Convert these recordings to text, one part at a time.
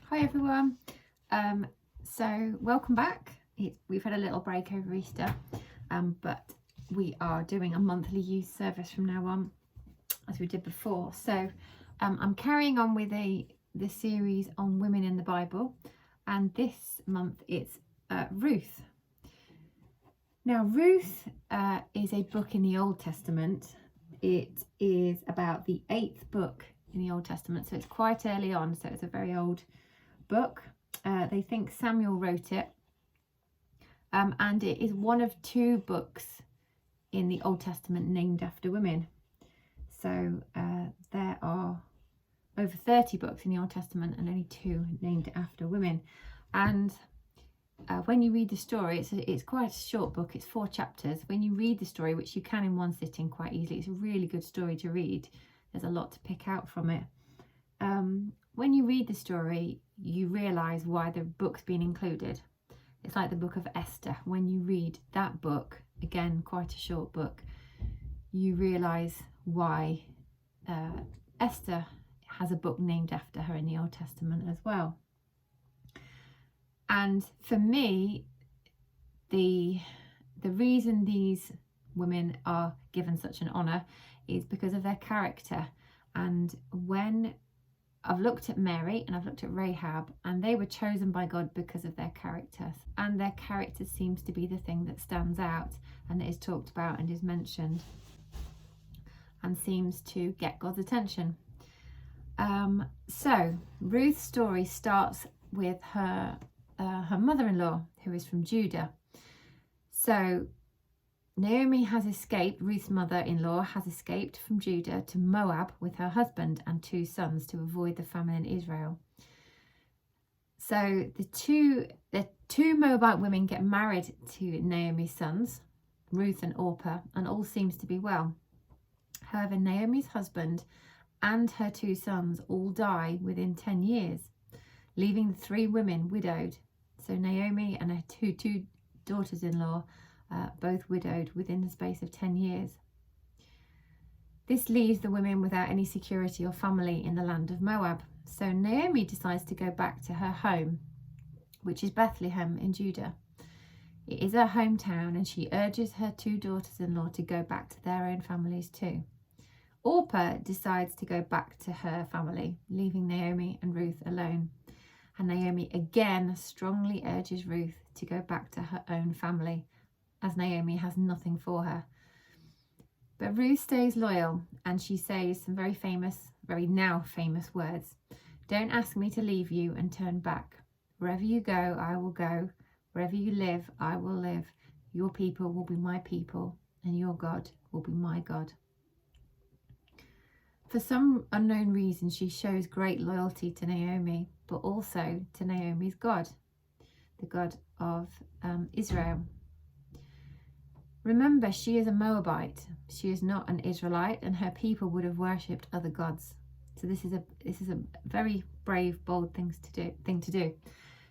Hi everyone. So welcome back. We've had a little break over Easter, but we are doing a monthly youth service from now on, as we did before. So I'm carrying on with the series on women in the Bible, and this month it's Ruth. Now Ruth is a book in the Old Testament. It is about the 8th book in the Old Testament, so it's quite early on. So it's a very old book. They think Samuel wrote it, and it is one of 2 books in the Old Testament named after women. So there are over 30 books in the Old Testament and only 2 named after women. And when you read the story, it's quite a short book. It's 4 chapters. When you read the story, which you can in one sitting quite easily, it's a really good story to read. There's a lot to pick out from it. When you read the story, you realise why the book's been included. It's like the book of Esther. When you read that book, again, quite a short book, you realise why Esther has a book named after her in the Old Testament as well. And for me, the reason these women are given such an honour is because of their character. And when I've looked at Mary and I've looked at Rahab, and they were chosen by God because of their characters, and their character seems to be the thing that stands out and that is talked about and is mentioned and seems to get God's attention. So Ruth's story starts with her mother-in-law, who is from Judah. So Naomi has escaped, Ruth's mother-in-law has escaped from Judah to Moab with her husband and 2 sons to avoid the famine in Israel. So the two Moabite women get married to Naomi's sons, Ruth and Orpah, and all seems to be well. However, Naomi's husband and her 2 sons all die within 10 years, leaving the 3 women widowed. So Naomi and her two daughters-in-law both widowed within the space of 10 years. This leaves the women without any security or family in the land of Moab. So Naomi decides to go back to her home, which is Bethlehem in Judah. It is her hometown, and she urges her 2 daughters-in-law to go back to their own families too. Orpah decides to go back to her family, leaving Naomi and Ruth alone. And Naomi again strongly urges Ruth to go back to her own family, as Naomi has nothing for her. But Ruth stays loyal, and she says some very now famous words. "Don't ask me to leave you and turn back. Wherever you go, I will go. Wherever you live, I will live. Your people will be my people, and your God will be my God." For some unknown reason, she shows great loyalty to Naomi, but also to Naomi's God, the God of Israel. Remember, she is a Moabite. She is not an Israelite, and her people would have worshipped other gods. So this is a very brave, bold thing to do.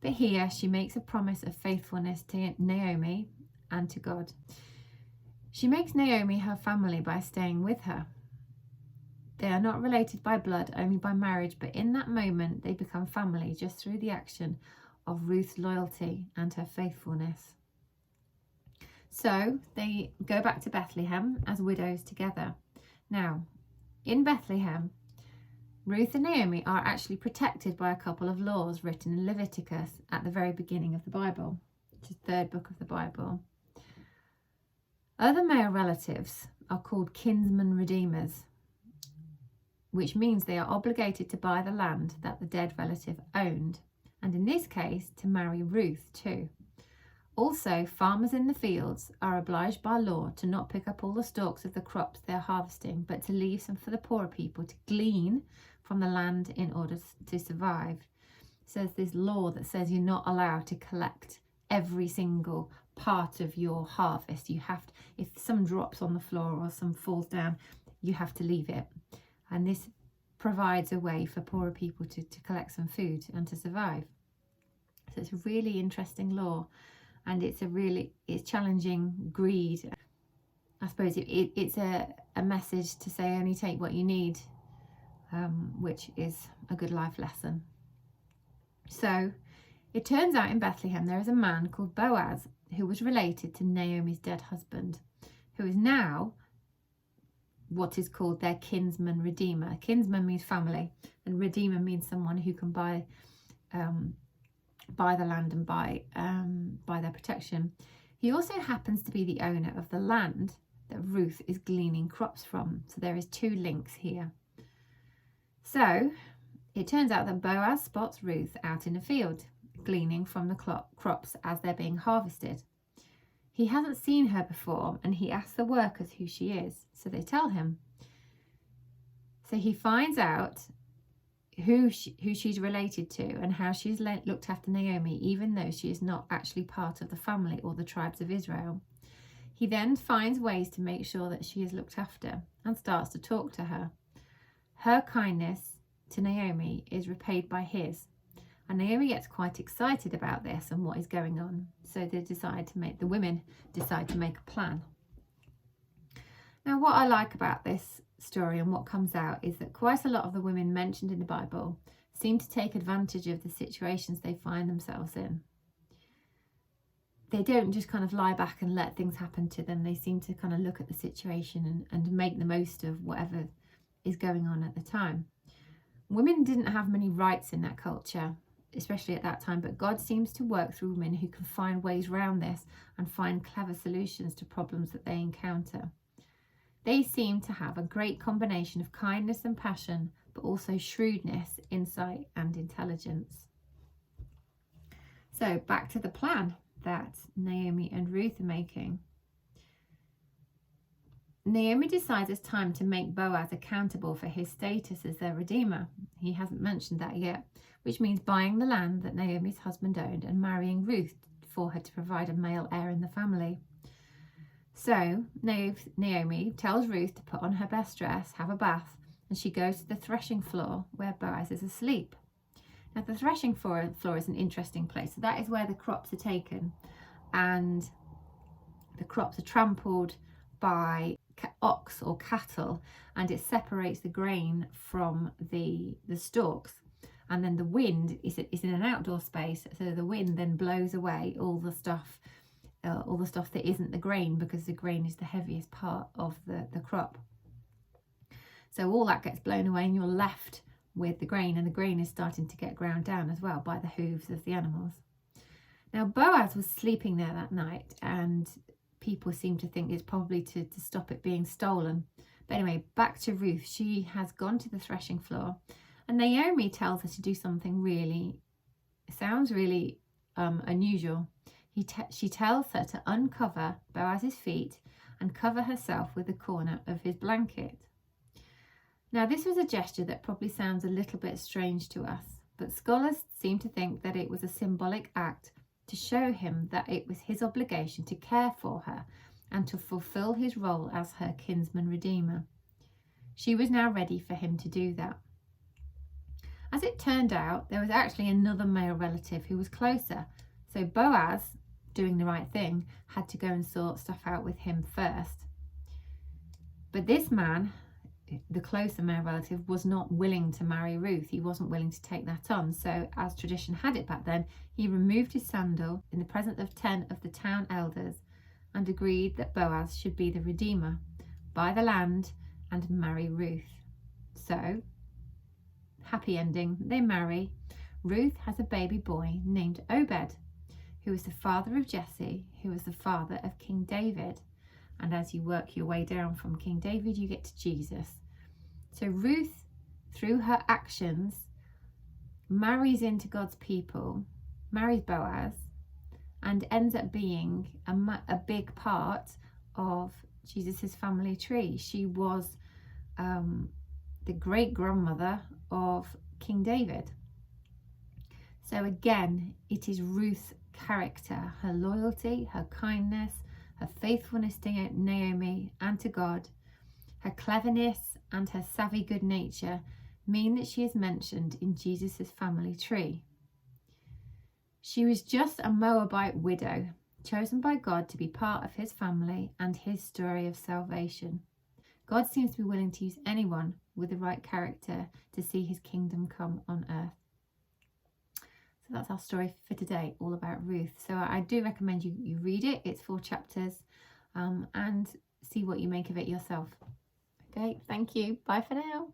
But here she makes a promise of faithfulness to Naomi and to God. She makes Naomi her family by staying with her. They are not related by blood, only by marriage, but in that moment they become family just through the action of Ruth's loyalty and her faithfulness. So they go back to Bethlehem as widows together. Now, in Bethlehem, Ruth and Naomi are actually protected by a couple of laws written in Leviticus at the very beginning of the Bible, which is the 3rd book of the Bible. Other male relatives are called kinsman redeemers, which means they are obligated to buy the land that the dead relative owned, and in this case, to marry Ruth too. Also, farmers in the fields are obliged by law to not pick up all the stalks of the crops they're harvesting, but to leave some for the poorer people to glean from the land in order to survive. So there's this law that says you're not allowed to collect every single part of your harvest. You have to, if some drops on the floor or some falls down, you have to leave it. And this provides a way for poorer people to collect some food and to survive. So it's a really interesting law. And it's challenging greed. I suppose it's a message to say only take what you need, which is a good life lesson. So it turns out in Bethlehem there is a man called Boaz who was related to Naomi's dead husband, who is now what is called their kinsman redeemer. Kinsman means family, and redeemer means someone who can buy the land and buy their protection. He also happens to be the owner of the land that Ruth is gleaning crops from. So there is two links here. So it turns out that Boaz spots Ruth out in the field, gleaning from the crops as they're being harvested. He hasn't seen her before, and he asks the workers who she is, so they tell him. So he finds out who she's related to and how she's looked after Naomi, even though she is not actually part of the family or the tribes of Israel. He then finds ways to make sure that she is looked after and starts to talk to her. Her kindness to Naomi is repaid by his. And Naomi gets quite excited about this and what is going on. So the women decide to make a plan. Now, what I like about this story and what comes out is that quite a lot of the women mentioned in the Bible seem to take advantage of the situations they find themselves in. They don't just kind of lie back and let things happen to them. They seem to kind of look at the situation and make the most of whatever is going on at the time. Women didn't have many rights in that culture, especially at that time, but God seems to work through women who can find ways around this and find clever solutions to problems that they encounter. They seem to have a great combination of kindness and passion, but also shrewdness, insight, and intelligence. So back to the plan that Naomi and Ruth are making. Naomi decides it's time to make Boaz accountable for his status as their redeemer. He hasn't mentioned that yet, which means buying the land that Naomi's husband owned and marrying Ruth for her to provide a male heir in the family. So Naomi tells Ruth to put on her best dress, have a bath, and she goes to the threshing floor where Boaz is asleep. Now, the threshing floor is an interesting place. So that is where the crops are taken, and the crops are trampled by ox or cattle, and it separates the grain from the stalks. And then the wind is in an outdoor space, so the wind then blows away all the stuff that isn't the grain, because the grain is the heaviest part of the crop. So all that gets blown away and you're left with the grain, and the grain is starting to get ground down as well by the hooves of the animals. Now, Boaz was sleeping there that night, and people seem to think it's probably to stop it being stolen. But anyway, back to Ruth. She has gone to the threshing floor, and Naomi tells her to do something sounds really unusual. She tells her to uncover Boaz's feet and cover herself with the corner of his blanket. Now, this was a gesture that probably sounds a little bit strange to us, but scholars seem to think that it was a symbolic act to show him that it was his obligation to care for her and to fulfill his role as her kinsman redeemer. She was now ready for him to do that. As it turned out, there was actually another male relative who was closer. So Boaz, doing the right thing, had to go and sort stuff out with him first. But this man, the closer male relative, was not willing to marry Ruth. He wasn't willing to take that on. So as tradition had it back then, he removed his sandal in the presence of 10 of the town elders and agreed that Boaz should be the redeemer, buy the land and marry Ruth. So, happy ending, they marry. Ruth has a baby boy named Obed, who is the father of Jesse, who is the father of King David. And as you work your way down from King David, you get to Jesus. So Ruth, through her actions, marries into God's people, marries Boaz, and ends up being a big part of Jesus's family tree. She was the great-grandmother of King David. So again, it is Ruth's character, her loyalty, her kindness, her faithfulness to Naomi and to God, her cleverness and her savvy good nature mean that she is mentioned in Jesus' family tree. She was just a Moabite widow, chosen by God to be part of his family and his story of salvation. God seems to be willing to use anyone with the right character to see his kingdom come on earth. So that's our story for today, all about Ruth. So I do recommend you read it. It's 4 chapters, and see what you make of it yourself. Okay, thank you. Bye for now.